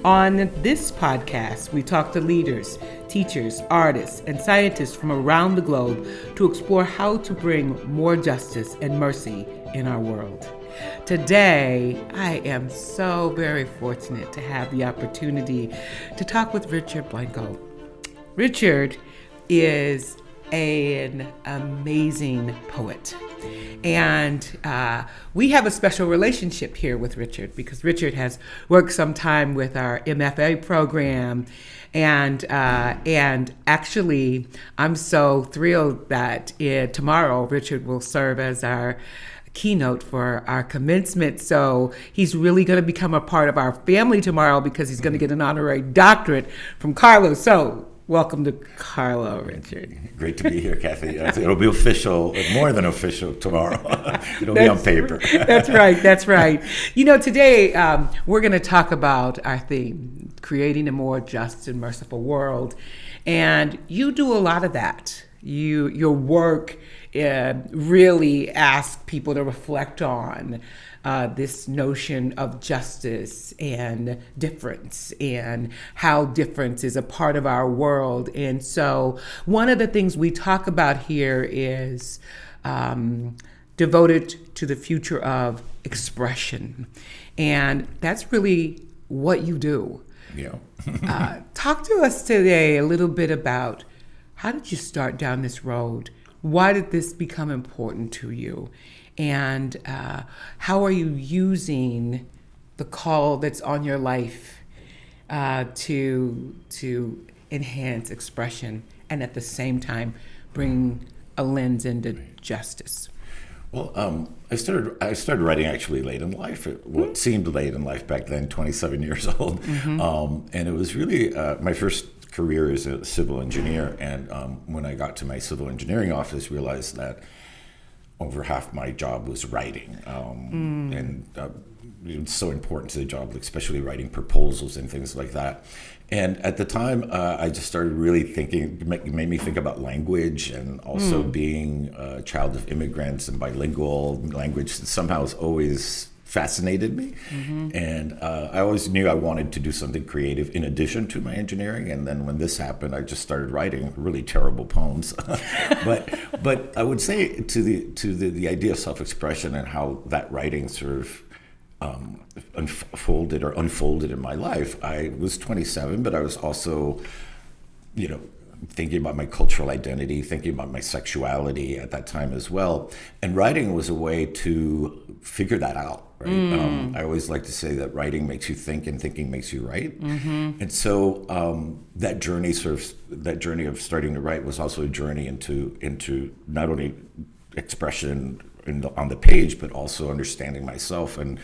On this podcast, we talk to leaders, teachers, artists, and scientists from around the globe to explore how to bring more justice and mercy in our world. Today, I am so very fortunate to have the opportunity to talk with Richard Blanco. Richard is an amazing poet. And we have a special relationship here with Richard because Richard has worked some time with our MFA program. And actually, I'm so thrilled that tomorrow Richard will serve as our keynote for our commencement. So he's really going to become a part of our family tomorrow because he's going to get an honorary doctorate from Carlo. So welcome to Carlo, Richard. Great to be here, Kathy. It'll be official, more than official tomorrow. It'll be on paper. That's right. You know, today we're going to talk about our theme, creating a more just and merciful world. And you do a lot of that. Your work really asks people to reflect on this notion of justice and difference and how difference is a part of our world. And so one of the things we talk about here is devoted to the future of expression. And that's really what you do. Yeah. Talk to us today a little bit about how did you start down this road? Why did this become important to you? And how are you using the call that's on your life to enhance expression and at the same time bring a lens into justice? Well, I started writing actually late in life. What seemed late in life back then, 27 years old. Mm-hmm. And it was really my first career as a civil engineer. And when I got to my civil engineering office, realized that over half my job was writing, and it's so important to the job, especially writing proposals and things like that. And at the time, I just started really thinking, it made me think about language, and also being a child of immigrants and bilingual language somehow has always fascinated me. Mm-hmm. And I always knew I wanted to do something creative in addition to my engineering. And then when this happened, I just started writing really terrible poems. but I would say to the idea of self-expression and how that writing sort of unfolded in my life. I was 27, but I was also, thinking about my cultural identity, thinking about my sexuality at that time as well. And writing was a way to figure that out. Right? I always like to say that writing makes you think and thinking makes you write. Mm-hmm. And so that journey of starting to write was also a journey into not only expression on the page, but also understanding myself and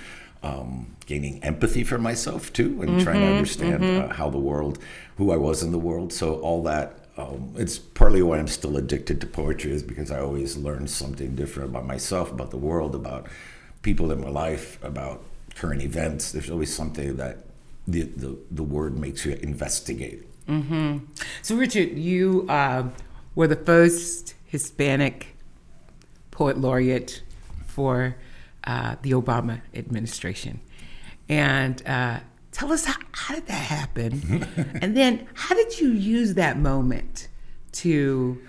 gaining empathy for myself too, and trying to understand how the world, who I was in the world. So all that, it's partly why I'm still addicted to poetry, is because I always learn something different about myself, about the world, about people in my life, about current events. There's always something that the word makes you investigate. Mm-hmm. So Richard, you were the first Hispanic poet laureate for the Obama administration. And tell us, how did that happen? And then how did you use that moment to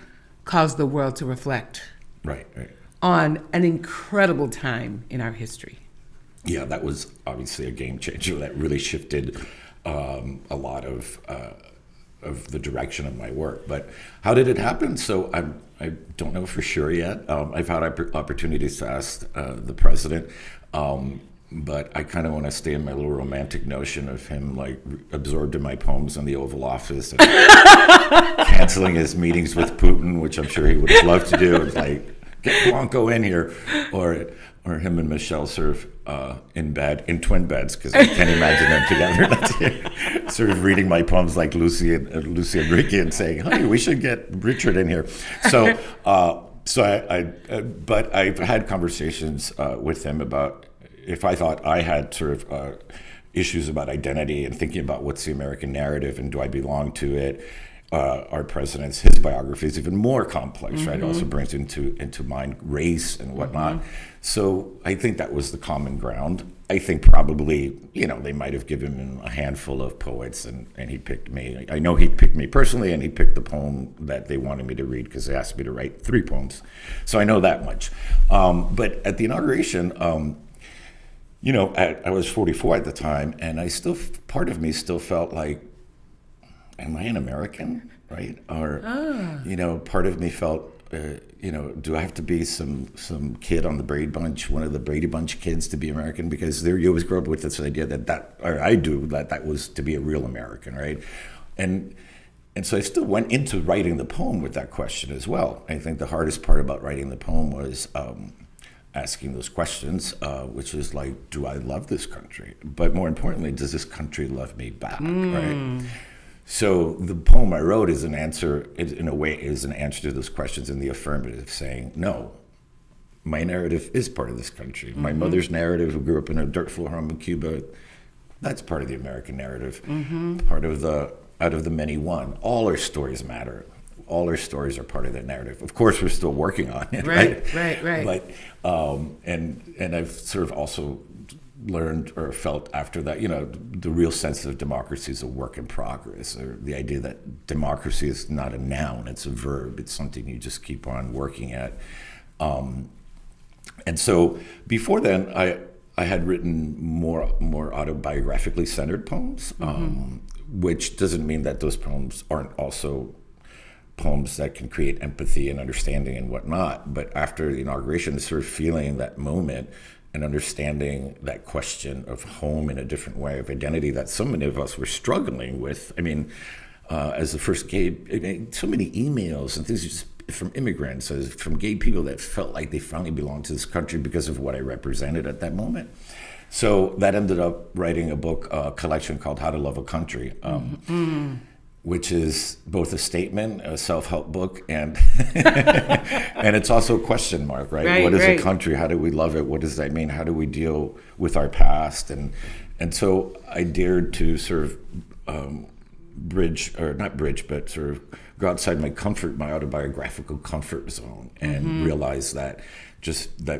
cause the world to reflect Right. on an incredible time in our history? Yeah, that was obviously a game changer that really shifted a lot of the direction of my work. But how did it happen? So I don't know for sure yet. I've had opportunities to ask the president, but I kind of want to stay in my little romantic notion of him like absorbed in my poems in the Oval Office and canceling his meetings with Putin, which I'm sure he would have loved to do. It's like, get Blanco in here, or him and Michelle sort of in twin beds, because I can't imagine them together, sort of reading my poems like Lucy Enrique and saying, "Honey, we should get Richard in here." So, but I've had conversations with him about if I thought I had sort of issues about identity and thinking about what's the American narrative and do I belong to it. Our president's, his biography is even more complex, right? It also brings into mind race and whatnot. So I think that was the common ground. I think probably, they might have given him a handful of poets, and he picked me. I know he picked me personally, and he picked the poem that they wanted me to read because they asked me to write 3 poems. So I know that much. But at the inauguration, I was 44 at the time, and part of me still felt like, am I an American, right? Or, part of me felt, do I have to be some kid on the Brady Bunch, one of the Brady Bunch kids, to be American? Because you always grow up with this idea that was to be a real American, right? And so I still went into writing the poem with that question as well. I think the hardest part about writing the poem was asking those questions, which is like, do I love this country? But more importantly, does this country love me back, right? So the poem I wrote is an answer to those questions in the affirmative, saying, no, my narrative is part of this country. My mother's narrative, who grew up in a dirt floor home in Cuba, that's part of the American narrative. Part of out of the many one. All our stories matter. All our stories are part of that narrative. Of course, we're still working on it, right? Right. But and I've sort of also learned or felt after that, the real sense of democracy is a work in progress, or the idea that democracy is not a noun, it's a verb. It's something you just keep on working at. And so before then, I had written more autobiographically centered poems, which doesn't mean that those poems aren't also poems that can create empathy and understanding and whatnot. But after the inauguration, sort of feeling that moment and understanding that question of home in a different way, of identity that so many of us were struggling with. I mean, as the first gay, so many emails and things just from immigrants, from gay people that felt like they finally belonged to this country because of what I represented at that moment. So that ended up writing a book, a collection called How to Love a Country, which is both a statement, a self-help book, and and it's also a question mark, right? What is a country? How do we love it? What does that mean? How do we deal with our past? And so I dared to sort of sort of go outside my autobiographical comfort zone, and realize that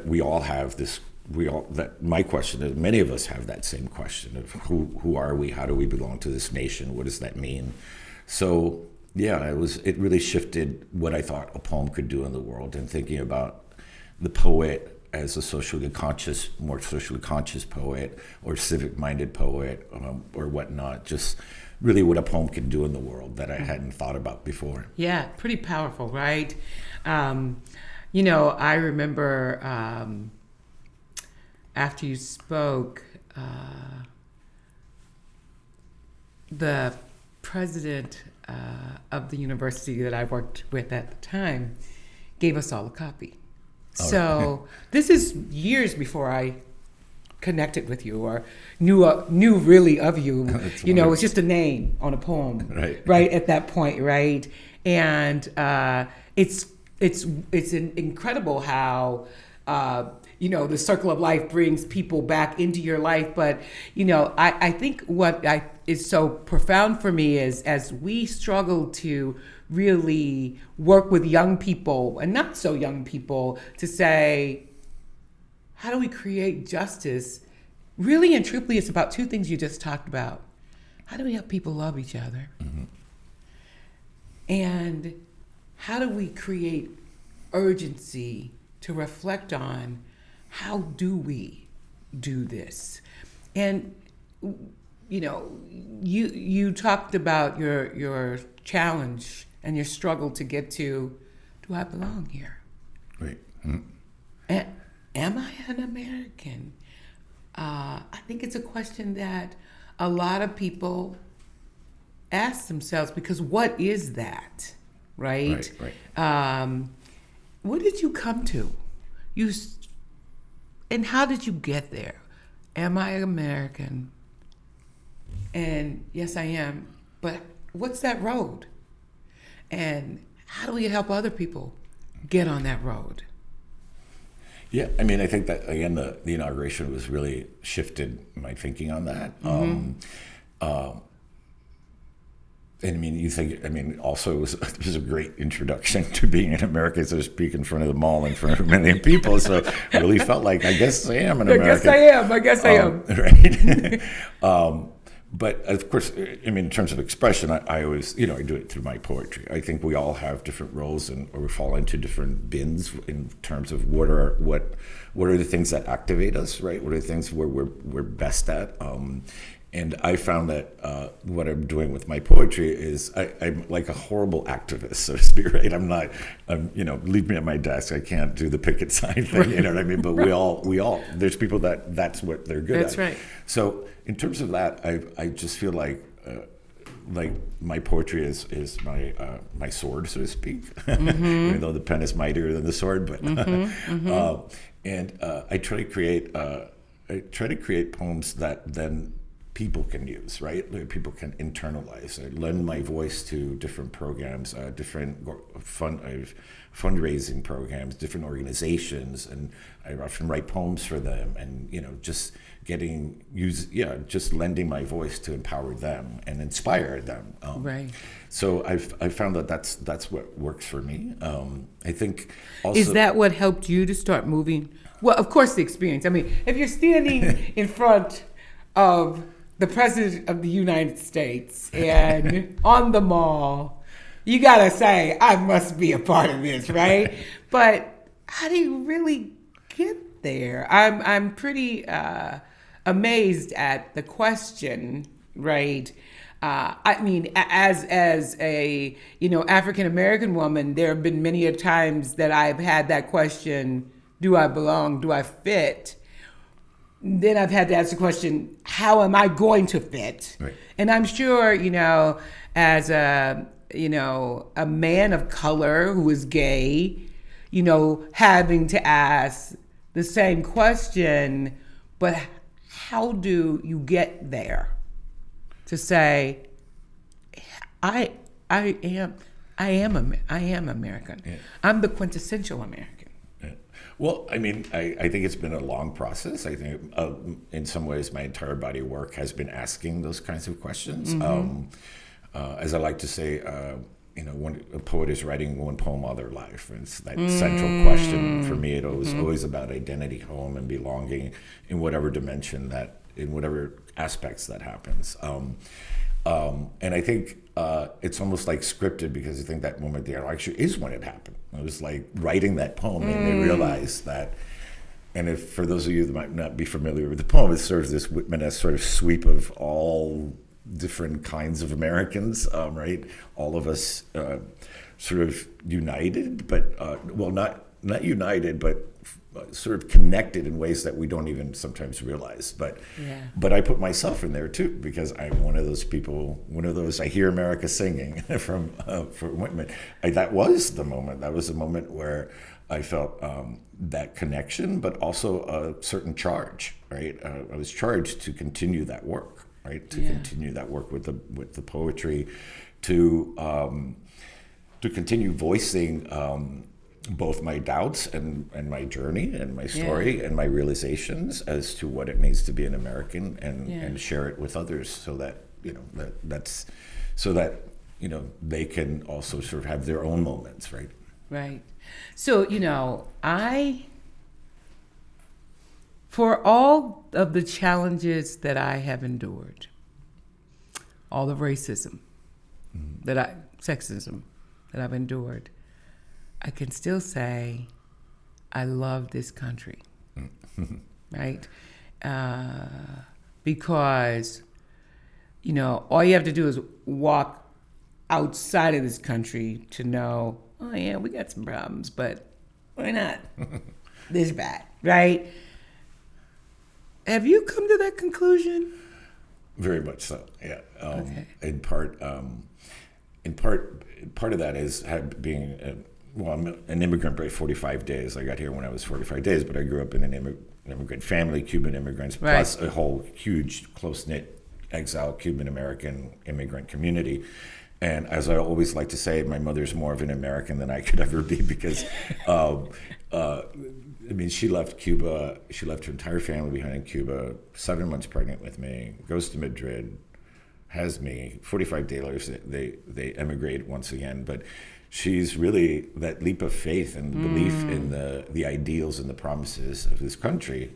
we all have this. That my question is, many of us have that same question of who are we? How do we belong to this nation? What does that mean? So yeah, it really shifted what I thought a poem could do in the world, and thinking about the poet as a more socially conscious poet, or civic-minded poet, or whatnot. Just really what a poem can do in the world that I hadn't thought about before. Yeah, pretty powerful, right? I remember after you spoke, the president of the university that I worked with at the time gave us all a copy. So this is years before I connected with you or knew really of you. It was just a name on a poem, right at that point, right? And it's incredible how the circle of life brings people back into your life. But, I think what is so profound for me is, as we struggle to really work with young people and not so young people to say, how do we create justice? Really and truthfully, it's about 2 things you just talked about. How do we help people love each other? And how do we create urgency to reflect on how do we do this? And you talked about your challenge and your struggle to get to, do I belong here? Right. Am I an American? I think it's a question that a lot of people ask themselves, because what is that, right? What did you come to? And how did you get there? Am I American? And yes, I am. But what's that road? And how do we help other people get on that road? Yeah, I mean, I think that, again, the inauguration was really shifted my thinking on that. And I mean, also it was a great introduction to being in America, so to speak, in front of the mall, in front of a million people. So I really felt like, I guess I am an American. I guess I am. Right. But of course, I mean, in terms of expression, I always, I do it through my poetry. I think we all have different roles, or we fall into different bins in terms of what are the things that activate us, right? What are the things where we're best at? And I found that what I'm doing with my poetry is I'm like a horrible activist, so to speak, right? Leave me at my desk. I can't do the picket sign thing, you know what I mean? But we all, there's people that's what they're good at. That's right. So in terms of that, I just feel like my poetry is my sword, so to speak, even though the pen is mightier than the sword. But I try to create poems that then people can use, right? People can internalize. I lend my voice to different programs, different fundraising programs, different organizations, and I often write poems for them, and just lending my voice to empower them and inspire them. Right. So I found that that's what works for me. I think also, is that what helped you to start moving? Well, of course, the experience. I mean, if you're standing in front of the President of the United States and on the mall, you gotta say, I must be a part of this, right? But how do you really get there? I'm pretty amazed at the question, right? I mean, as a African American woman, there have been many a times that I've had that question: do I belong? Do I fit? Then I've had to ask the question, how am I going to fit? Right. And I'm sure, as a man of color who is gay, having to ask the same question, but how do you get there to say, I am American. Yeah. I'm the quintessential American. Well, I mean, I think it's been a long process. I think in some ways my entire body of work has been asking those kinds of questions. As I like to say, when a poet is writing one poem all their life, it's that central question. For me, it was always about identity, home, and belonging in whatever dimension in whatever aspects that happens. And I think it's almost like scripted, because I think that moment there actually is when it happened. It was like writing that poem made me realize that. And if for those of you that might not be familiar with the poem, it serves this Whitman-esque sort of sweep of all different kinds of Americans, right? All of us sort of united, but not united, but sort of connected in ways that we don't even sometimes realize. But I put myself in there too, because I'm one of those people, I hear America singing from Whitman. That was the moment. That was the moment where I felt that connection, but also a certain charge, right? I was charged to continue that work, right? To continue that work with the poetry, to continue voicing both my doubts and my journey and my story and my realizations as to what it means to be an American, and share it with others, so that they can also sort of have their own moments, right? Right. So for all of the challenges that I have endured, all the racism sexism that I've endured, I can still say I love this country, right? Because, all you have to do is walk outside of this country to know, oh yeah, we got some problems, but we're not this bad, right? Have you come to that conclusion? Very much so, yeah. Okay. In part of that is being I'm an immigrant by 45 days. I got here when I was 45 days, but I grew up in an immigrant family, Cuban immigrants, plus a whole huge, close-knit, exile Cuban-American immigrant community. And as I always like to say, my mother's more of an American than I could ever be, because, she left Cuba. She left her entire family behind in Cuba, 7 months pregnant with me, goes to Madrid, has me. 45 Dailers, they emigrate once again, but she's really that leap of faith and belief in the ideals and the promises of this country.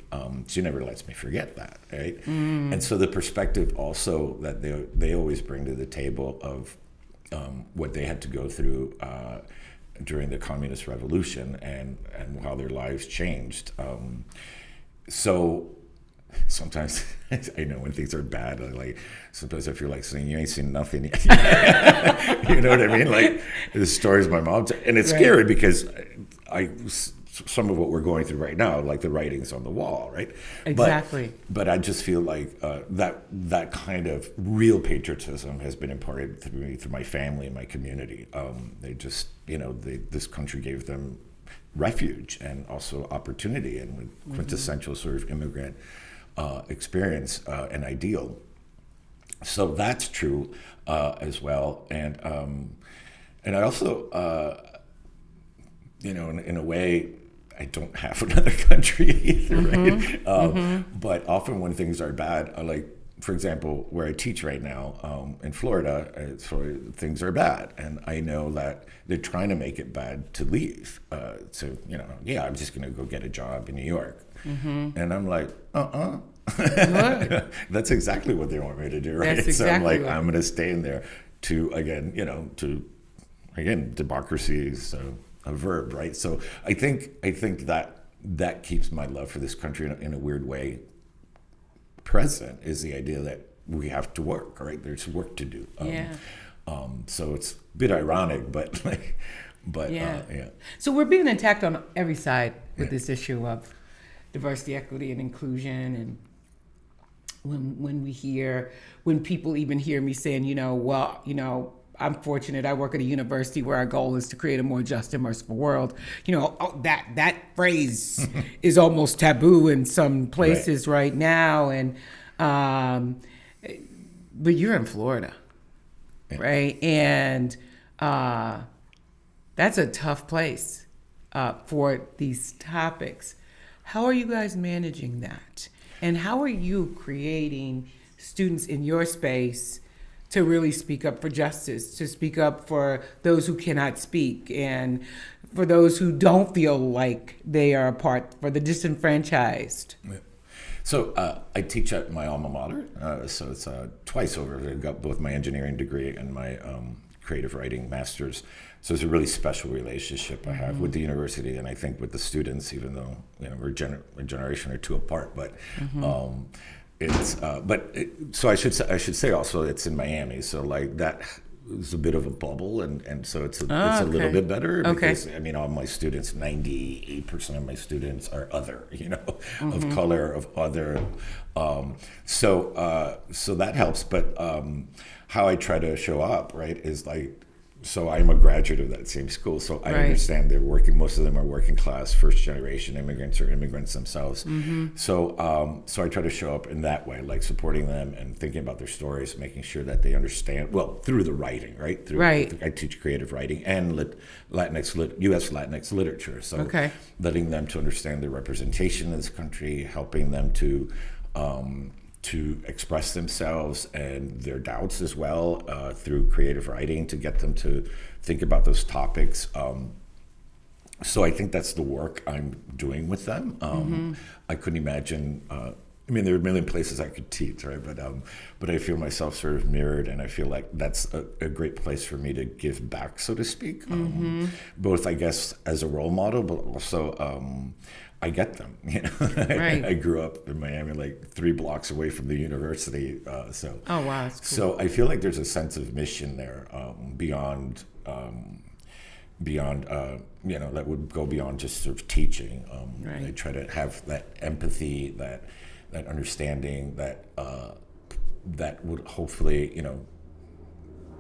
She never lets me forget that, right? And so the perspective also that they always bring to the table of what they had to go through during the communist revolution and how their lives changed. So sometimes I know when things are bad, sometimes I feel like saying, you ain't seen nothing yet. You know what I mean? Like the stories my mom and it's scary because some of what we're going through right now, like the writing's on the wall, right? Exactly. But I just feel like that kind of real patriotism has been imparted through me, through my family and my community. They just, this country gave them refuge and also opportunity and quintessential sort of immigrant experience and ideal. So that's true as well. And I also, in a way, I don't have another country either, right? But often when things are bad, for example, where I teach right now in Florida, things are bad. And I know that they're trying to make it bad to leave. So, I'm just going to go get a job in New York. And I'm like, That's exactly what they want me to do, right? That's so I'm exactly I'm going to stay in there to, again, democracy is a verb, right? So I think that keeps my love for this country in a weird way present, is the idea that we have to work, right? There's work to do. So it's a bit ironic, but yeah. So we're being attacked on every side with this issue of diversity, equity, and inclusion. And when people even hear me saying, I'm fortunate, I work at a university where our goal is to create a more just and merciful world. That phrase is almost taboo in some places right now. And but you're in Florida, right? And that's a tough place for these topics. How are you guys managing that? And how are you creating students in your space to really speak up for justice, to speak up for those who cannot speak, and for those who don't feel like they are a part, for the disenfranchised? Yeah. So I teach at my alma mater, so it's twice over. I got both my engineering degree and my creative writing master's. So it's a really special relationship I have with the university, and I think with the students, even though we're a generation or two apart. But so I should say also it's in Miami, so that is a bit of a bubble, and so it's a little bit better because all my students, 98% of my students are other, of color, of other, so that helps. But how I try to show up, right, is so I'm a graduate of that same school, so I understand most of them are working class, first generation immigrants or immigrants themselves. So I try to show up in that way, supporting them and thinking about their stories, making sure that they understand, through the writing, right? I teach creative writing and U.S. Latinx literature, so letting them to understand their representation in this country, helping them to express themselves and their doubts as well through creative writing, to get them to think about those topics. So I think that's the work I'm doing with them. I couldn't imagine, there are a million places I could teach, right? But I feel myself sort of mirrored, and I feel like that's a great place for me to give back, so to speak. Both, I guess, as a role model, but also I get them. I grew up in Miami, 3 blocks away from the university. Oh wow, that's cool. So I feel like there's a sense of mission there, beyond that would go beyond just sort of teaching. I try to have that empathy, that understanding, that would hopefully,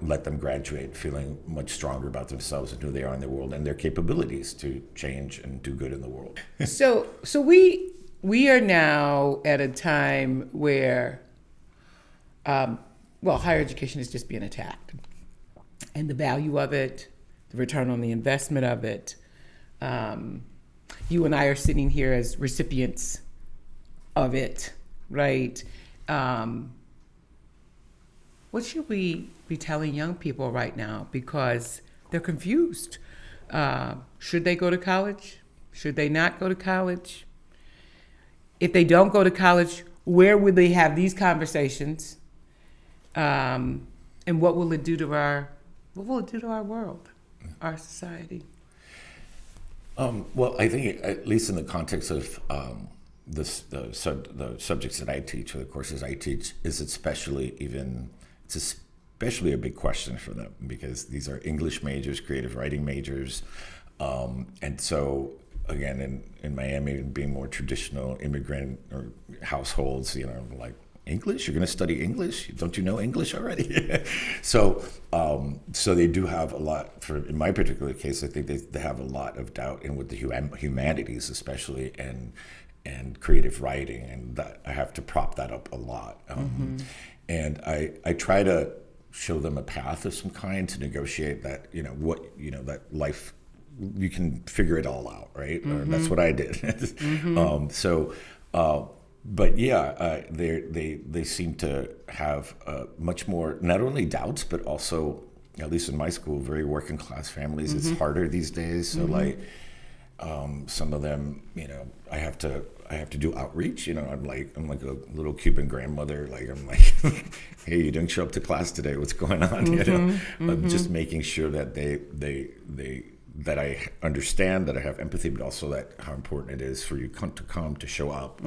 let them graduate feeling much stronger about themselves and who they are in the world and their capabilities to change and do good in the world. So we are now at a time where, higher education is just being attacked, and the value of it, the return on the investment of it. You and I are sitting here as recipients of it, right? What should we be telling young people right now? Because they're confused. Should they go to college? Should they not go to college? If they don't go to college, where would they have these conversations? And what will it do to our world, our society? Well, I think at least in the context of the subjects that I teach, or the courses I teach, it's especially a big question for them, because these are English majors, creative writing majors, and so again, in Miami, being more traditional immigrant or households, like, English? You're going to study English? Don't you know English already? So they do have a lot. In my particular case, I think they have a lot of doubt in with the humanities, especially, and creative writing, and that I have to prop that up a lot. And I try to show them a path of some kind to negotiate that, that life, you can figure it all out, right? Or that's what I did. But yeah, they seem to have much more, not only doubts, but also, at least in my school, very working class families. It's harder these days. So like, some of them, I have to do outreach. I'm like a little Cuban grandmother. Like, I'm like, hey, you didn't show up to class today. What's going on? I'm just making sure that that I understand, that I have empathy, but also that how important it is for you to come to show up.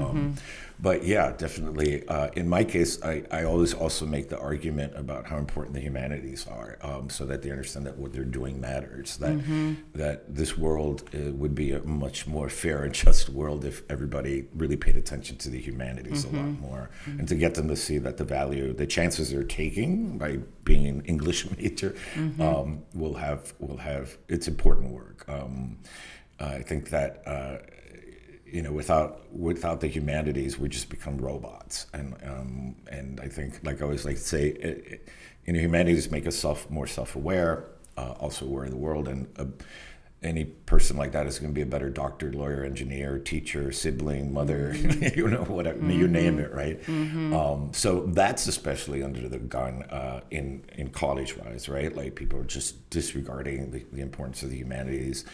But yeah, definitely. In my case, I always also make the argument about how important the humanities are, so that they understand that what they're doing matters. That this world would be a much more fair and just world if everybody really paid attention to the humanities a lot more, and to get them to see that the chances they're taking by being an English major will have its important work. I think that without the humanities, we just become robots, and I think, like I always like to say, humanities make us more self-aware, also aware of the world, and any person like that is going to be a better doctor, lawyer, engineer, teacher, sibling, mother, whatever, you name it, right? So that's especially under the gun in college-wise, right? Like, people are just disregarding the importance of the humanities.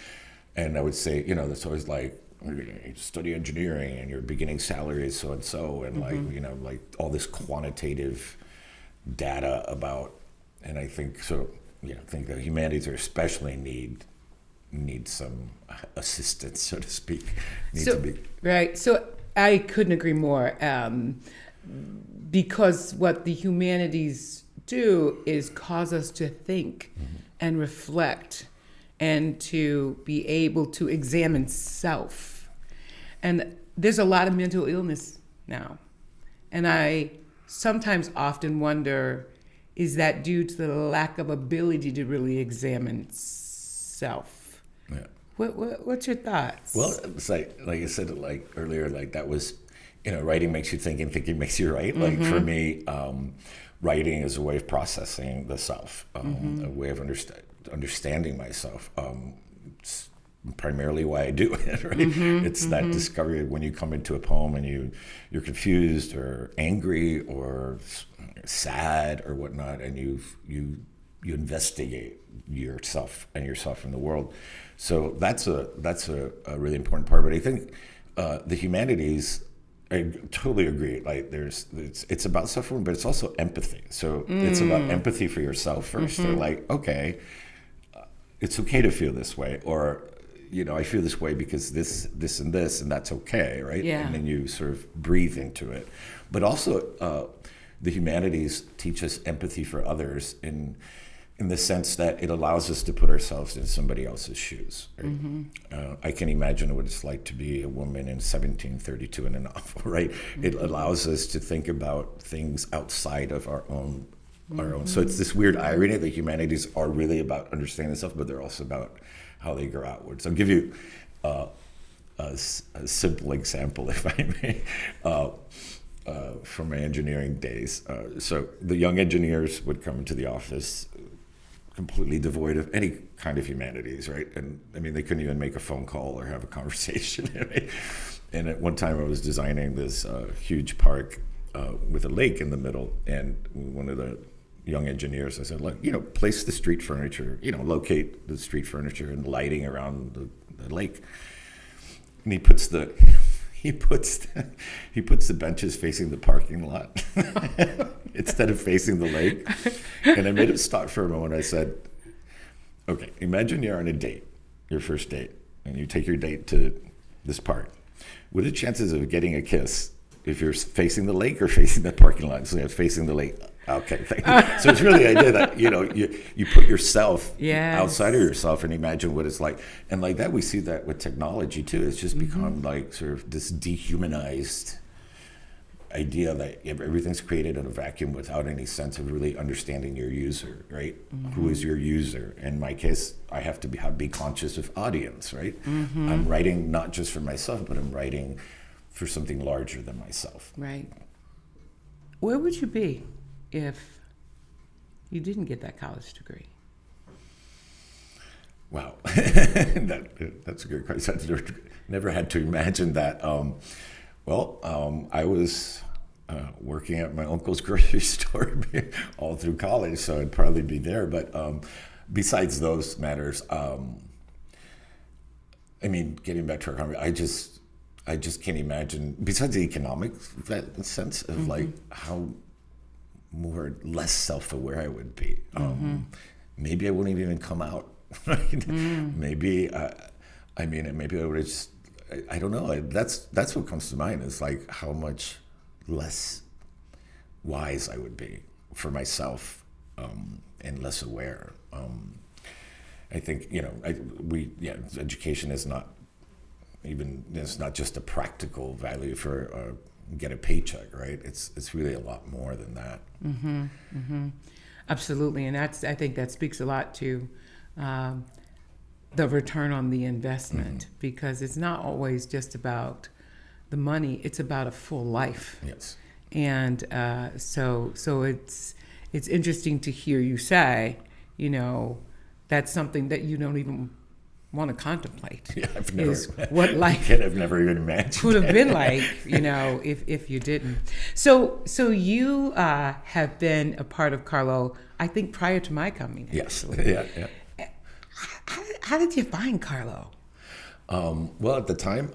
And I would say, that's always like, you study engineering and your beginning salary is so-and-so, and like all this quantitative data about, and I think so, I think the humanities are especially need some assistance, so to speak. Right. So I couldn't agree more, because what the humanities do is cause us to think and reflect, and to be able to examine self. And there's a lot of mental illness now. And I sometimes often wonder, is that due to the lack of ability to really examine self? Yeah. What's your thoughts? Well, it's like I said, like earlier, like that was, writing makes you think, and thinking makes you write. Like for me, writing is a way of processing the self, a way of understanding myself. It's primarily why I do it, right? It's that discovery when you come into a poem and you're confused or angry or sad or whatnot, and you investigate yourself in the world. So that's a really important part. But I think the humanities, I totally agree. Like it's about suffering, but it's also empathy. So it's about empathy for yourself first. They're like, okay, it's okay to feel this way, or I feel this way because this and this, and that's okay, right? Yeah. And then you sort of breathe into it. But also, the humanities teach us empathy for others in the sense that it allows us to put ourselves in somebody else's shoes. Right? I can imagine what it's like to be a woman in 1732 in a novel, right? It allows us to think about things outside of our own. So it's this weird irony that humanities are really about understanding stuff, but they're also about how they grow outwards. I'll give you a simple example, if I may, from my engineering days. So the young engineers would come into the office completely devoid of any kind of humanities, right? And I mean, they couldn't even make a phone call or have a conversation. Right? And at one time I was designing this huge park with a lake in the middle, and one of the young engineers. I said, look, place the street furniture, locate the street furniture and lighting around the lake. And he puts the benches facing the parking lot instead of facing the lake. And I made him stop for a moment. I said, okay, imagine you're on a date, your first date, and you take your date to this park. What are the chances of getting a kiss if you're facing the lake or facing the parking lot? So you're facing the lake. Okay, thank you. So it's really the idea that, you put yourself outside of yourself and imagine what it's like. And like that, we see that with technology too. It's just become like sort of this dehumanized idea that everything's created in a vacuum without any sense of really understanding your user, right? Who is your user? In my case, I have to be conscious of audience, right? I'm writing not just for myself, but I'm writing for something larger than myself. Right. Where would you be if you didn't get that college degree? Wow, that's a good question. I've never had to imagine that. I was working at my uncle's grocery store all through college, so I'd probably be there. But besides those matters, getting back to our conversation, I just can't imagine, besides the economic sense of like how less self-aware I would be. Maybe I wouldn't even come out. Right? Maybe I would have just, I don't know. That's what comes to mind is like how much less wise I would be for myself and less aware. I think education is not it's not just a practical value for get a paycheck, right? It's really a lot more than that. Absolutely, and I think that speaks a lot to the return on the investment, because it's not always just about the money; it's about a full life. Yes, and so it's interesting to hear you say, that's something that you don't even want to contemplate. Yeah, I've never. What life I've never even imagined could have been like, if you didn't. So you have been a part of Carlo, I think, prior to my coming. Yes. Actually. Yeah. How did you find Carlo? Well, at the time,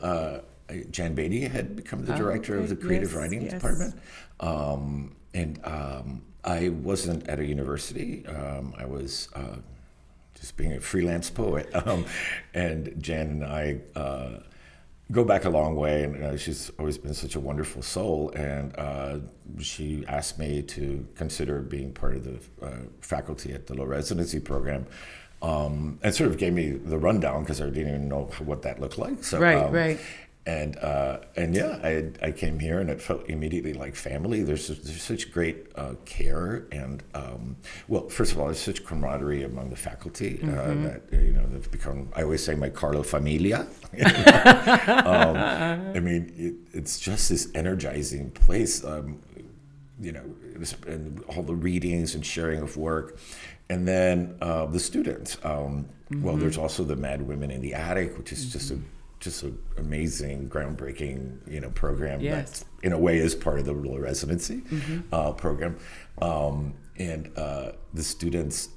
Jan Beatty had become the director of the creative writing department, and I wasn't at a university. I was just being a freelance poet, and Jan and I go back a long way, and she's always been such a wonderful soul, and she asked me to consider being part of the faculty at the Laureate residency program. And sort of gave me the rundown because I didn't even know what that looked like. So, right. And I came here and it felt immediately like family. There's such great care and first of all, there's such camaraderie among the faculty that they've become. I always say my Carlo familia. It's just this energizing place. And all the readings and sharing of work. And then the students. Well, there's also the Mad Women in the Attic, which is just an amazing, groundbreaking, program that, in a way, is part of the rural residency program. And the students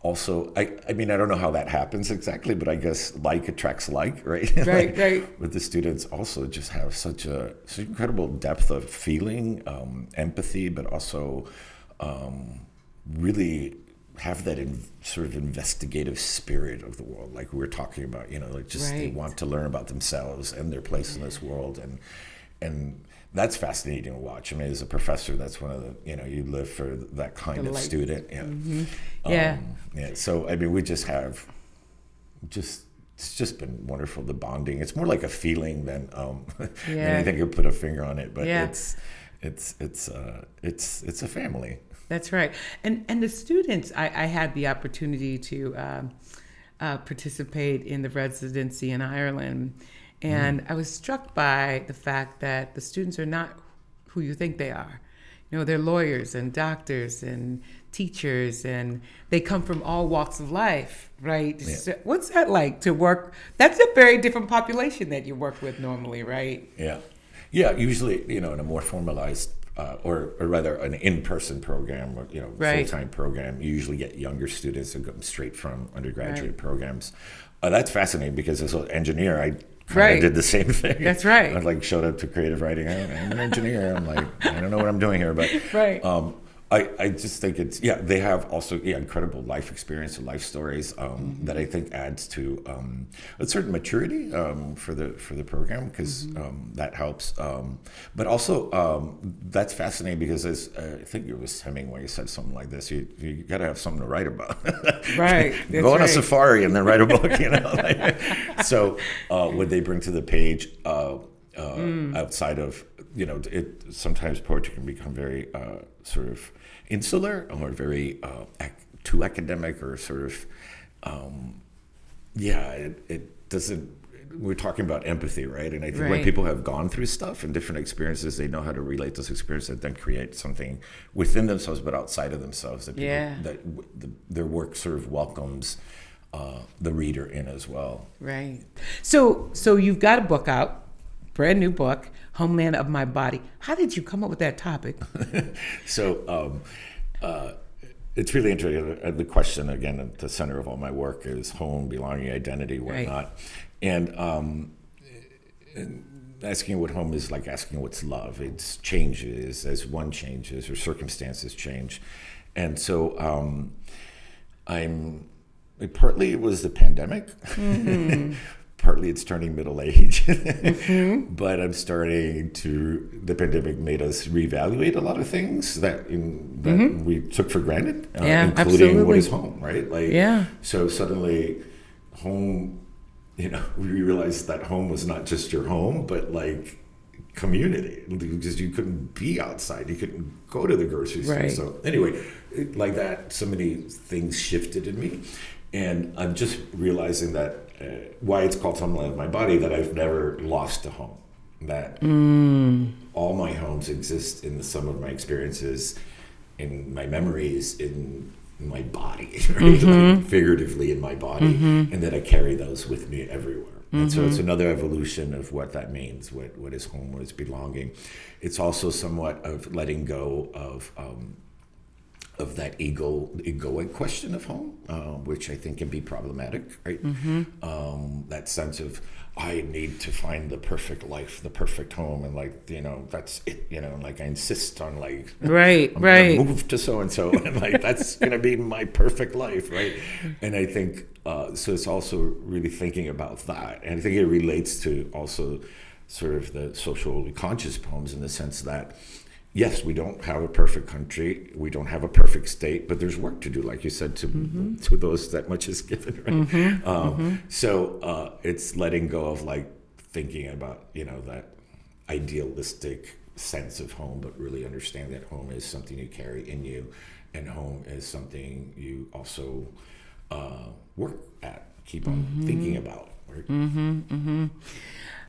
also. I don't know how that happens exactly, but I guess like attracts like, right? Right. But the students also just have such incredible depth of feeling, empathy, but also really have that sort of investigative spirit of the world, like we were talking about, they want to learn about themselves and their place in this world, and that's fascinating to watch. As a professor, that's one of the, you live for that kind of student. So we just have it's just been wonderful, the bonding. It's more like a feeling than anything you put a finger on it, but it's a family. That's right. And the students, I had the opportunity to participate in the residency in Ireland. And I was struck by the fact that the students are not who you think they are. They're lawyers and doctors and teachers, and they come from all walks of life, right? Yeah. So what's that like to work? That's a very different population that you work with normally, right? Yeah. Yeah, usually, in a more formalized or rather an in-person program, or, Right. full-time program. You usually get younger students who come straight from undergraduate Right. programs. That's fascinating because as an engineer, I kind Right. of did the same thing. That's right. I like showed up to creative writing. I'm an engineer. I'm like, I don't know what I'm doing here, but Right. I just think it's, they have also incredible life experience and life stories that I think adds to a certain maturity for the program, because that helps. But also that's fascinating because I think it was Hemingway said something like this: you got to have something to write about. Right. That's Go on a right. safari and then write a book. So what they bring to the page outside of it, sometimes poetry can become very sort of insular or very too academic, or sort of it doesn't. We're talking about empathy, right? And I think when Right. people have gone through stuff and different experiences, they know how to relate those experiences and then create something within themselves but outside of themselves that people, Yeah. their work sort of welcomes the reader in as well. Right. So you've got a book out, brand new book, Homeland of My Body. How did you come up with that topic? So it's really interesting. The question, again, at the center of all my work is home, belonging, identity, whatnot. And asking what home is like asking what's love. It changes as one changes or circumstances change. And so partly it was the pandemic. Partly it's turning middle age, but I'm starting the pandemic made us reevaluate a lot of things that we took for granted, including absolutely. what is home, right? Like, Yeah. So suddenly home, we realized that home was not just your home, but like community, because you couldn't be outside. You couldn't go to the grocery store. Right. So anyway, like that, so many things shifted in me. And I'm just realizing that why it's called Homeland of My Body, that I've never lost a home. That all my homes exist in the sum of my experiences, in my memories, in my body, right? Like figuratively in my body, and that I carry those with me everywhere. And so it's another evolution of what that means, what is home, what is belonging. It's also somewhat of letting go of that egoic question of home, which I think can be problematic, right? That sense of, I need to find the perfect life, the perfect home, and that's it, like I insist on I'm gonna move to so-and-so, and that's gonna be my perfect life, right? And I think, so it's also really thinking about that. And I think it relates to also sort of the socially conscious poems, in the sense that, yes, we don't have a perfect country, we don't have a perfect state, but there's work to do, like you said, to those that much is given, right? So it's letting go of thinking about, that idealistic sense of home, but really understand that home is something you carry in you, and home is something you also work at, keep on thinking about. Right?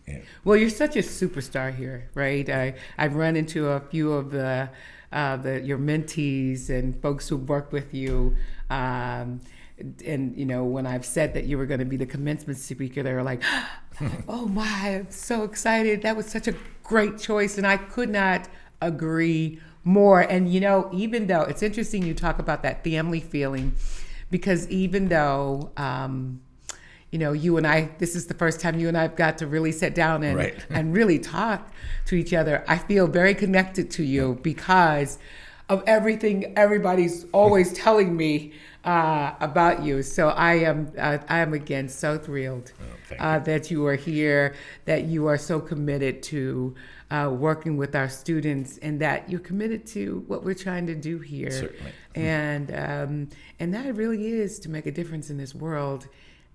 Yeah. Well, you're such a superstar here, right? I've run into a few of your mentees and folks who work with you. And when I've said that you were going to be the commencement speaker, they were like, oh my, I'm so excited. That was such a great choice. And I could not agree more. And, even though it's interesting you talk about that family feeling, because even though, you and I, this is the first time you and I have got to really sit down and, and really talk to each other. I feel very connected to you because of everything everybody's always telling me about you. So I am again so thrilled that you are here, that you are so committed to working with our students, and that you're committed to what we're trying to do here. Certainly. And that really is to make a difference in this world.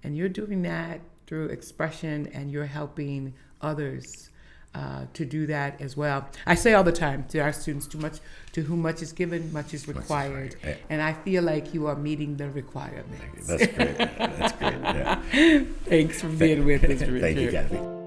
And you're doing that through expression, and you're helping others to do that as well. I say all the time to our students, to whom much is given, much is required. Yeah. And I feel like you are meeting the requirements. That's great. That's great. Yeah. Thanks for being with us, Richard. Thank you, Kathy.